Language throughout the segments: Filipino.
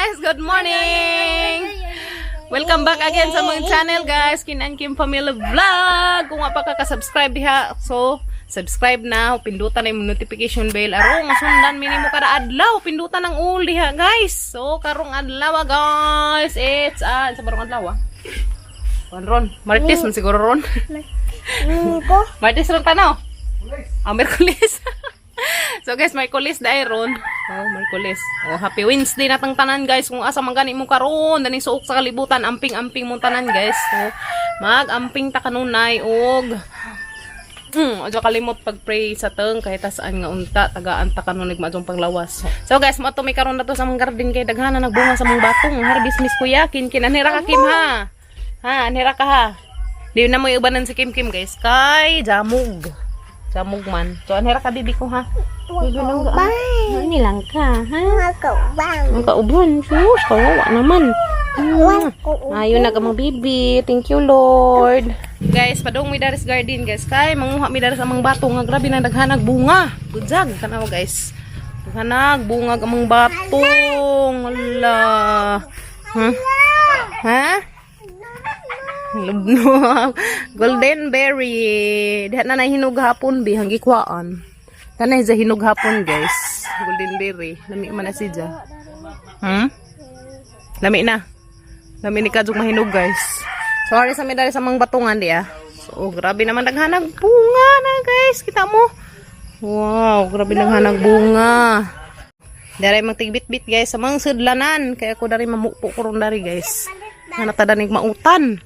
guys, good morning. Welcome back again sa mong channel guys, Kin and Kim Family Vlog. Kung nga pa ka-subscribe diha, so subscribe na, pindutan na yung notification bell aron masundan minimo kada adlaw, pindutan ng all diha guys. So karong adlaw guys, it's sa barong adlaw Ron, Martes man siguro ron. Martes ron tanaw. Merkulis. So guys, Merkulis dai ron. Oh, Merkulis. Oh, happy Wednesday natang tanan guys. Kung asa man gani mo karon, dani suok sa kalibutan, amping-amping mo tanan guys. So, mag-amping ta kanunay og aja kalimot pag-pray sa teng kahit saan nga unta tagaan ta kanunay madjong panglawas. So guys, mo to may karon nato sa mga garden kay daghana nagbunga sa mga batong. Harvest miss kuya, kin anira ka Kim ha. Ha, anira ka ha. Di na mo iubanan si Kim guys. Kay jamug. Jamug man. So, anhera ka bibi ko ha. Ano lang ka ha? Ang kauban. Sus, kawawa naman. Ayun na ka mga bibi. Thank you Lord. Guys, padong mi daris garden guys. Kay manguha mi daris amang batong. Nga grabe na daghanag bunga. Budzag kanaw guys. Daghanag bunga amang batong. Ala. Ha? Lubno. Golden berry. Diha na hinog hapon bi hanggi kuan. Tanay sa hinog hapon guys. Golden berry. Lami man na siya. Lami na. Lami ni kadug mahinog guys. Sorry sa medali sa mga batungan di So grabe naman naghanag bunga na guys. Kita mo. Wow, grabe naghanag bunga. Dari magtigbit-bit guys sa mga sudlanan. Kaya ako dari mamukpo ko ron dari guys. Hanatadanig mautan.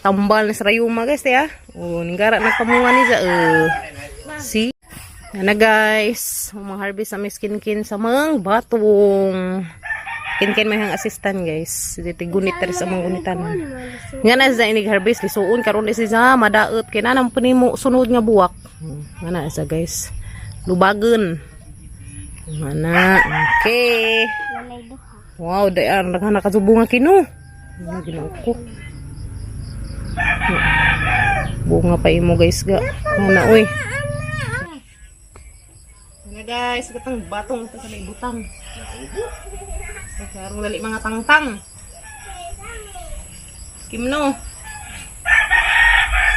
Tambal na sa rayuma guys ya. Oh, ninggara nagpamunga ni sa see. Yan na guys. Mga harvest sa miskin-kin sa mga batong. Kin-kin may hang assistant guys. Dito gunit tari sa mga gunitan. Nga na sa inig harvest. Lisuon karon di siya madaot. Kinanam po ni mo sunod nga buwak. Nga na sa guys. Lubagan. Nga na. Okay. Wow, dayan. Nakasubungan kino. Nga ginawa ko. Bunga pa imo guys ga. Ana oy. Ana guys, katang batong sa libutang. Karong dali mga tangtang. Kimno.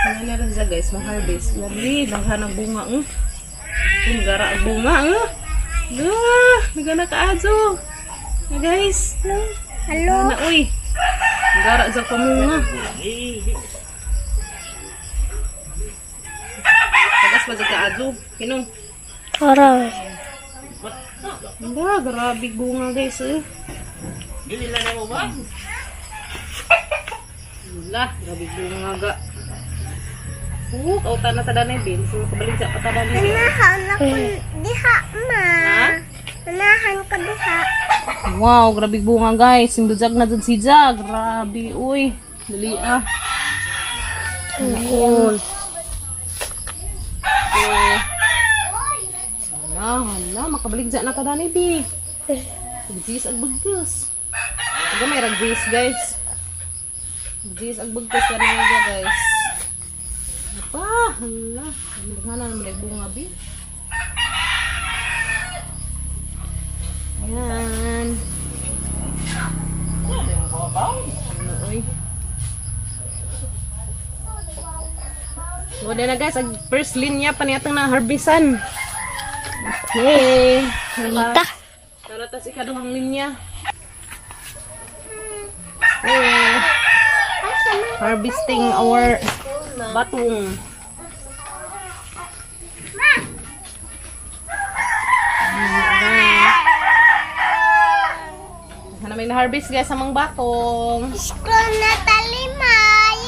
Ano na rin siya guys, ma-harvest. Labi, daghanang bunga Kung gara bunga nagana kaajo. Na guys. Hello. Ana oy. Gara sa pamunga. Tagas pa sa kaadlo. Kinong? Parang. Grabe bunga guys Dili na mo ba? Grabe bunga ga. Kauta na tadanay din. So kabalik sa patadanay. Unahan ako diha ma. Unahan ko diha. Wow, grabe bunga guys. Sindujag na dun si Jag. Grabe, uy. Dali Cool. Hala, makabaligja na ka dani, bi. Pagjis ag bagkus. Aga may ragjis, guys. Pagjis ag bagkus ka na nga, guys. Apa, hala. Magana naman ay bunga, bi. Ayan. Uy. So, na guys, ang first linya pa niyatang na harbisan. Okay. Tara si ikaduhang linya. Okay. Harvesting our batong. Ano may na-harvest guys sa mga batong. School na talimay.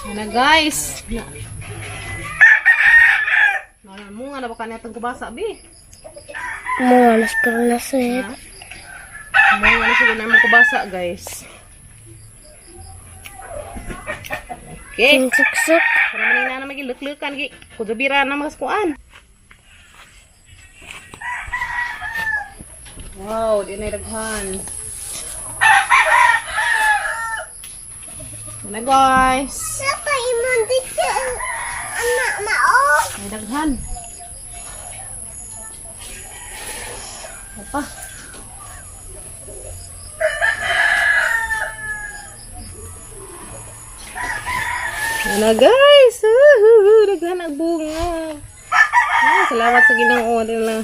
Ano guys? Mo nga na baka natang kubasa bi. Mo alas ko na set. Mo nga siguro na mo kubasa guys. Okay. Suksuk. Para man na magiluk-lukan gi. Kudubira na magaskuan. Wow, di na daghan. Ano guys? Napa imong dito anak Daghan. Apa? Yan na guys. Daghan ang bunga. Salamat sa Ginoo din lang.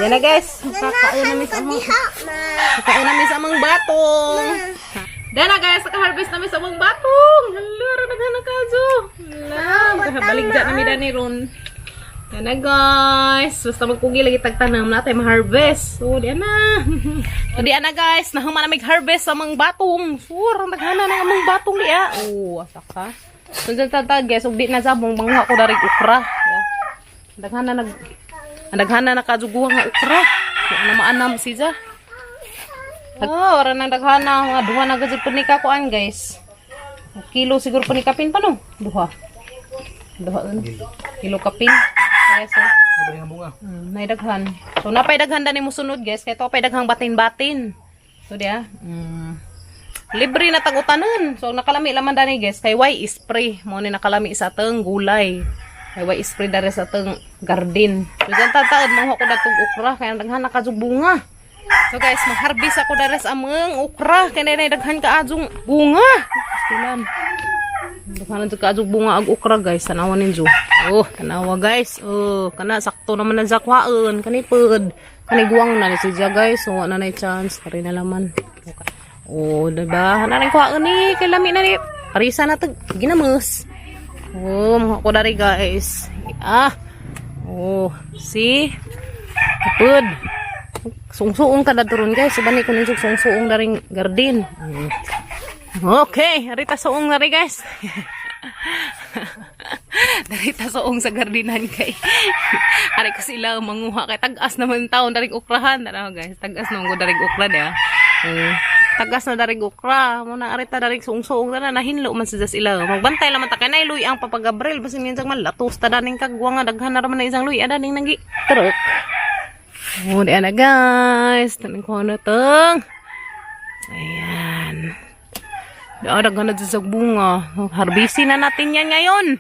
Yan na guys. Kakain namin sa amang. Kakain namin sa amang batong. Yan na guys, naka-harvest namin sa amang batong. Hala, daghan na kaso. Hala, baligda namin dani ron. Yan na guys. Basta magpugi lagi tagtanam natin ma-harvest. So, yan na. So, yan na guys. Nahuman na mag-harvest sa amang batong. Sur, naghana na amang batong liya. Oh, asak ka. So, dyan tatag guys. Ug di na sabong bangha ko darig ukra. Yeah. Daghana na kaduguha nga ukra. Di na maanam siya. Oh, ora nang daghana nga duha na gud pud ni kakuan guys. Kilo siguro pa ni kapin pa no? Duha. Kilo kapin. Yes, sir. Nabay nga bunga. May daghan. So napay daghan dani mo sunod guys kay to pay daghang batin-batin. So dia. Libre na tag-utanon. So nakalami laman dani guys kay why spray mo ni nakalami sa teng gulay. Kay why spray dare sa teng garden. So dyan tataod mo ko datong ukra kay daghan na bunga. So guys, mag-harvest ako dare sa among ukra kay nay daghan ka adjong bunga. Tulan. Daghan ka adjong bunga ag ukra guys, tanawan ninyo. Oh, tanawa guys. Oh, kana sakto naman na zakwaon kani pod. Kani guwang na ni siya guys. So wala na chance kari na laman. Oh, diba? Hanarin ko ni kay lami na ni. Parisa na tag ginamos. Oh, mga ko dari guys. Ah. Oh, see? Kapod. Sungsuong ka na turon guys. Subani ko ninsog sungsuong daring garden. Okay, harita suong na rin guys. Darita suong sa gardinan kay. Ari ko sila manguha kay tagas naman taon daring ukrahan. Ano guys, tagas naman ko daring ukra dia. Tagas na daring ukra. Muna arita daring suong-suong na nahinlo man sa sila. Magbantay laman ta kay nay luy ang papagabrel basin niyan man latos ta daning kagwa nga daghan na raman na isang luy adaning nagi truk. Oh, di na guys. Tanin ko na tong. Ayan. Daghan na sa bunga. Harvestin na natin yan ngayon.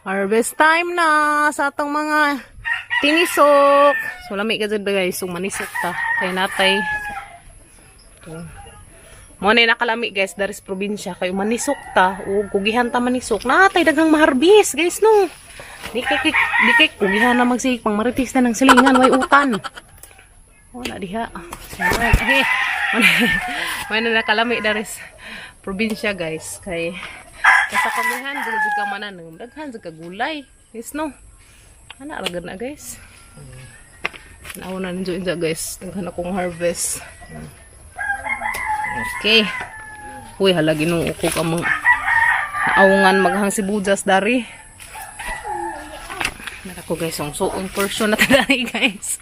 Harvest time na sa atong mga tinisok. So lami ka dyan guys. So manisok ta. Kay natay. Mo na nakalami guys. Dari sa probinsya. Kayo manisok ta. O kugihan ta manisok. Natay daghang maharbis guys no. Di kay kugihan na magsik. Pang maritis na ng silingan. Way utan. Wala diha. May na nakalami dari sa probinsya guys. Kay sa kugihan. Dugag ka mananong. Daghan ka gulay. Guys no. Ano aragad na guys. Naawa na ninyo inja guys. Daghan akong harvest. Okay. Uy, halagi nung uko ka mga aungan maghang sibujas dari. Narako guys, ang suong portion na tadari guys.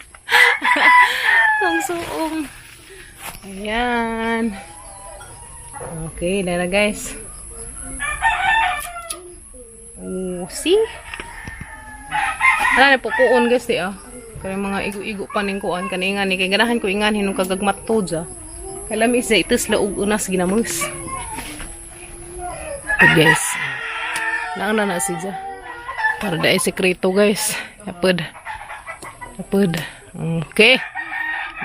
Ang suong. Ayan. Okay, na guys. Oh, see? Ano na po kuon guys di ah. Kaya mga igo-igo pa ning kuan kaningan ni kay ganahan ko ingan hinung kagagmat to ja. Kalami sa itus laog unas ginamos. Good guys. Nauna na siya. Para dai sekreto guys. Apod. Okay.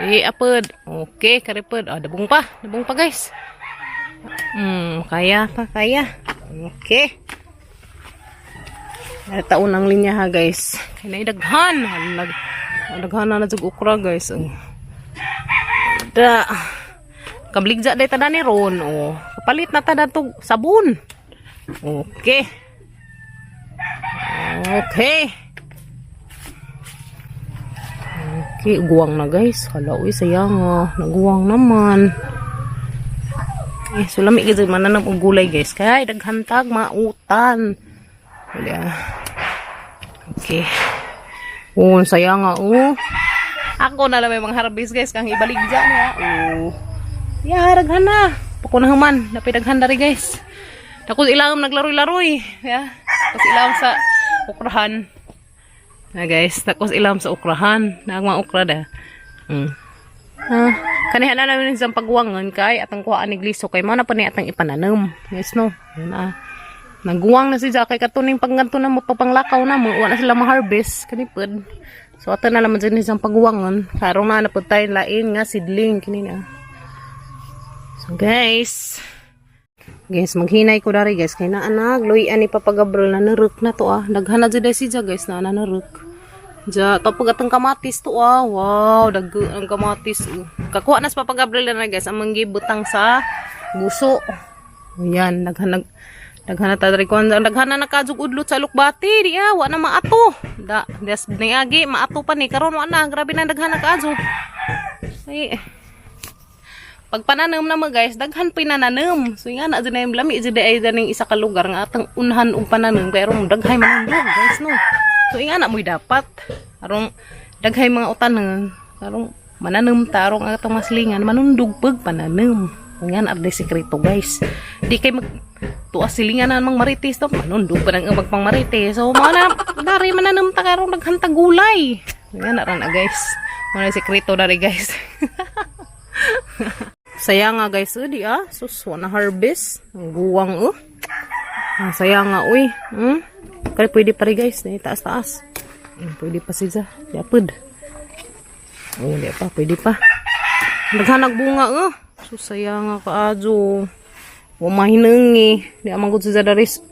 Di apod. Okay, karipod. Ah, dabong pa guys. Kaya. Okay. Taon ang linya ha guys. Kaya daghan. Daghan na jug ukra guys. Da. Kabligja day tada ni ron. Oh, kapalit na tada tog sabon. Okay. Okay, guwang na guys. Hala, uy, sayang naguwang naman. Okay, so lami gid man na og gulay guys. Kay daghantag mautan. Wala. Okay. Oh, sayang Ako na lang may mga harvest guys kang ibaligja niya. Oh. Ya, daghan na. Pakunahuman, napidaghan na rin guys. Tapos ilang naglaroy-laroy. Ya. Tapos ilang sa ukrahan. Na guys, tapos ilang sa ukrahan. Nagmang ukra da. Kanihan na namin sa pagwangan kay atang kuhaan ni gliso kay mana pa ni atang ipananam. Yes no. Yun Naguwang na siya kay katuning pangganto na mo papanglakaw na mo. Wala sila ma-harvest. Kanipod. So, ato na naman dyan isang pagguwangon. Karong na napod tayo lain nga sidling. Kanina. So, guys. Guys, maghinay ko dari guys. Kaya na anak. Luian ni Papa Gabriel na naruk na to ah. Daghan na dyan siya guys na naruk. Ja, tapos atong kamatis to ah. Wow, dago ang kamatis. Kakuha na sa Papa Gabriel na guys. Ang manggibutang sa buso. Ayan, daghan na tadari ko. Daghan na nakadug udlot sa lukbati. Di ah, wa na maato. Des niagi, maato pa ni. Karon wa na, grabe na daghan na kaadug. Ay, pag pananam na mo guys, daghan pinananam. So nga na dyan na yung lami. Dyan ay dyan isa ka lugar nga atang unhan og pananam. Pero daghay manandog guys no. So nga na mo'y dapat. Arong daghay mga utanang. Arong mananam tarong atang maslingan. Manundog pag pananam. So nga na arday sekreto guys. Di kay mag tuas silingan na mang marites to. Manundog pa ng abag pang marites. So mga na, dari mananam ta karong daghan ta gulay. So nga na ran na guys. Mga sekreto dari guys. Saya nga guys, di ah. Sus, wana harvest. Ang guwang saya nga, uy. Kaya pwede pa rin guys. Taas-taas. Pwede pa siya. Yapod. Di pa, pwede pa. Naghanag bunga Sus, saya nga kaadyo. Mahinangi. Di amang gud siya daris.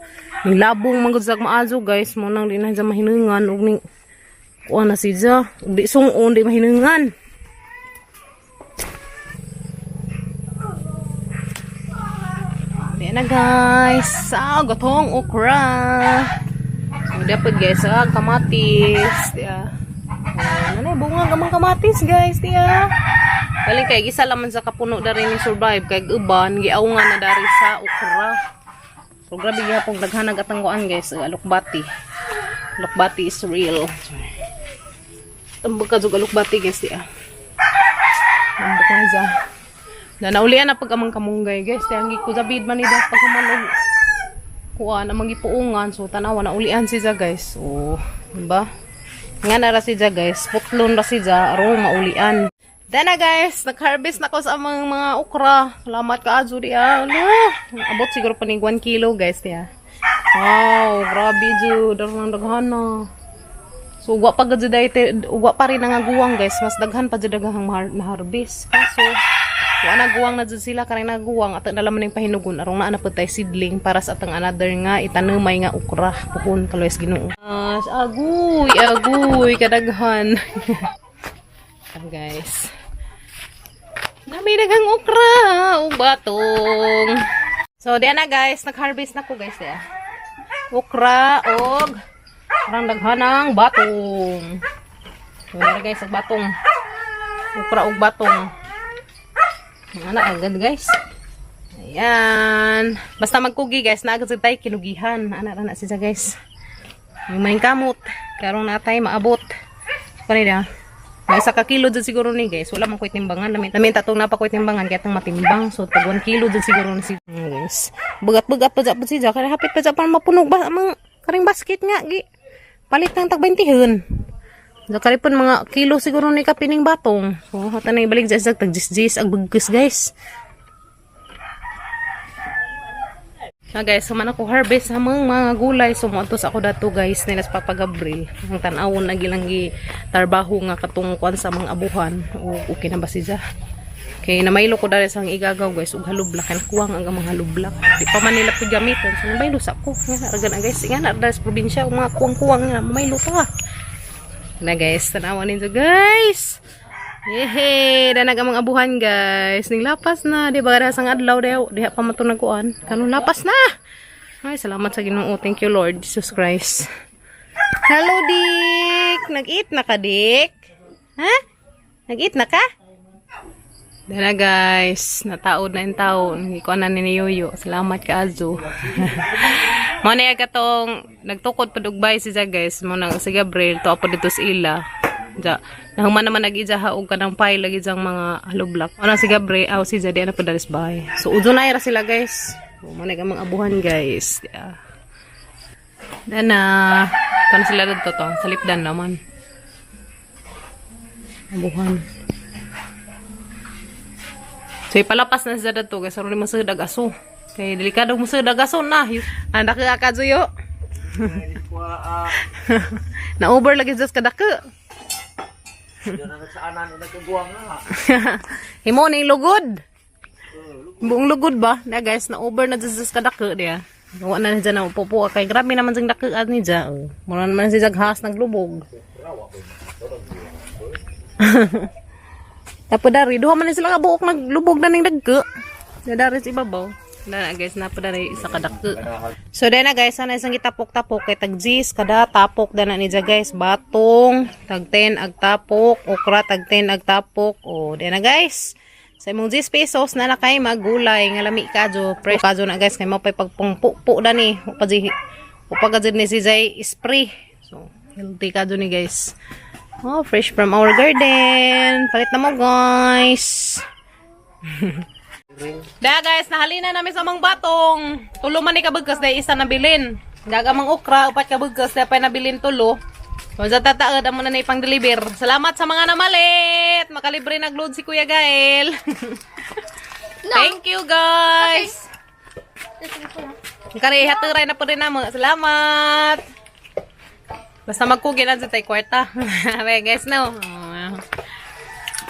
Nilabong manggod sa maazo guys. Munang di na siya mahinangan. Ug ni kuha na siya. Di sungon, di mahinangan. Na guys, gotong okra. So dapat guys, kamatis, dia. Ano bunga gamang kamatis guys, dia. Galing kay gisa laman sa kapuno dari ni survive kay uban giawngan na dari sa okra. So grabe gyapon daghanag atangguan guys, alukbati. Alukbati is real. Tambok ka jug alukbati guys, dia. Tambok na siya. Na naulian na pag amang kamunggay guys. Tiyangi ko zabid man nila pag humanog. Kuha na magipuungan. So tanawa na ulian siya guys. So diba? Nga na ra siya guys. Putlon ra siya. Aro maulian. Then na guys. Nag-harvest na ko sa amang mga okra. Salamat ka azo diya. Abot siguro pa ni 1 kilo guys diya. Wow. Grabe jo. Darang daghan na. So ugwa pa gud ugwa pa rin nangaguwang guys. Mas daghan pa jud daghang na-harvest. So wa naguwang na dyan sila karang naguwang at nalaman ng pahinugon arong na anapod tayo seedling para sa atang another nga itanumay nga ukra pukun kaloyes Ginoo. Aguy kadaghan. Guys, nami daghang ukra ug batong. So diyan na guys, nag-harvest na ko guys ya. Ukra og parang daghanang batong. So guys, ang batong. Ukra og batong. Anak agad guys. Ayan. Basta magkugi guys. Naagad sa tayo kinugihan. Anak siya guys. Yung maning kamot. Karong natay maabot. Kanina. May isa ka kilo dyan siguro ni guys. Wala man kuwit timbangan. Lamin tatong napakuwit timbangan. Kaya itong matimbang. So tag 1 kilo dyan siguro ni si guys. Bugat-bugat pa dyan pa siya. Kaya hapit pa dyan pa mapunog ba. Amang karing basket nga. Palit ng tag 20 Zakari pun mga kilo siguro ni kapining batong. So, hata na ibalik dyan sa tag-jis-jis ang bagkus guys. Na guys, so man ako harvest sa mga gulay. So, muantos ako dato guys, nilas Papa Gabriel. Ang tanawon na gilanggi tarbaho nga katungkuan sa mga abuhan. O, okay na ba siya? Kaya namaylo ko dahil sa igagaw guys, ug halublak. Kaya nakuwang ang mga halublak. Di pa man nila pigamitan. So, namaylo sa ko. Nga na guys, nga na dahil sa probinsya, mga kuwang-kuwang nga, mamaylo pa. Na guys, tanawan ninyo guys. Yehe, danag amang abuhan guys. Ning lapas na, di ba kada sang adlaw diha pa matunaguan. Kanong lapas na. Ay, salamat sa Ginoo. Thank you Lord Jesus Christ. Hello Dick. Nag-eat na ka Dick? Ha? Nag-eat na ka? Dana guys, nataod na yung taon. Ikuan na ni Yoyo. Salamat ka Azo. Mo na katong nagtukod padugbay siya guys. Mo nang si Gabriel to apo dito sa ila. Ja, nahuman naman nag-ijaha og kanang pile lagi jang mga halublak. Mo nang si Gabriel aw si Jadi na padalis bahay. So udo na ira sila guys. Mo na gamang abuhan guys. Yeah. Dana kan sila dito to, sa lipdan naman. Abuhan. So ipalapas na siya dito guys. Aron ni masadag aso. Kay delikado mo sa dagason na. Anda ka kazuyo. Na-over lagi sa kadaka. Himo ni lugod. Buong lugod ba? Na guys, na-over na dyan sa kadaka dia. Gawa na dyan na upo-upo. Kay grabe naman siyang dakaan ni dyan. Muna naman siya jaghas ng lubog. Tapos dari, duha man sila kabuok naglubog na ng dagka. Dari sa ibabaw. Na guys, napadari isa kadakka. So dahil na guys, sana isang gitapok-tapok kay tag G's kada tapok dana ni guys, batong tag 10 ag tapok, okra tag 10 ag tapok. O dahil na guys, sa imong 10 pesos na kay magulay nga lami kadyo, fresh kadyo na guys kay mo pay pagpungpo dani. Upagad ni si Zay spray. So healthy kadyo ni guys. Oh, fresh from our garden. Palit na mo guys. Daya guys, nahalina namin sa mga batong. Tulo man ni kabagkas dahil isa nabilin. Daga mang okra, upat kabagkas dahil pa nabilin tulo. So, sa tataad, amo na na ipang deliver. Salamat sa mga namalit. Makalibre nag-load si Kuya Gael. Thank you guys. Kari, haturay na po rin naman. Salamat. Basta magkugin na tayo kwarta. Okay guys, no.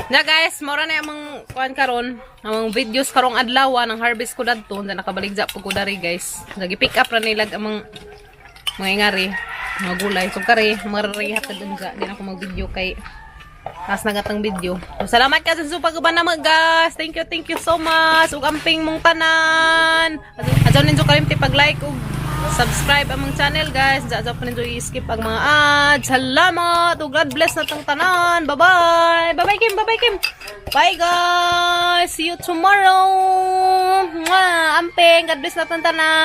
Na guys, mora na yung kuan karon, ang videos karong adlaw ng harvest ko dadto, na nakabaligja po ko dari guys. Lagi pick up ra nilag ang mga ingari, mga gulay. So kare, mararihat ka dun sa, di na ako mag-video kay tas nagatang video. So, salamat ka sa pag-uban na guys. Thank you so much. Ug amping mong tanan. Adto ninyo kalimti pag-like ug subscribe ang mga channel guys. Diyan pa ninyo i-skip ang mga ads. Salamat. O God bless na tang tanan. Bye-bye. Bye-bye Kim. Bye-bye Kim. Bye guys. See you tomorrow. Mwah. Amping. God bless na tang tanan.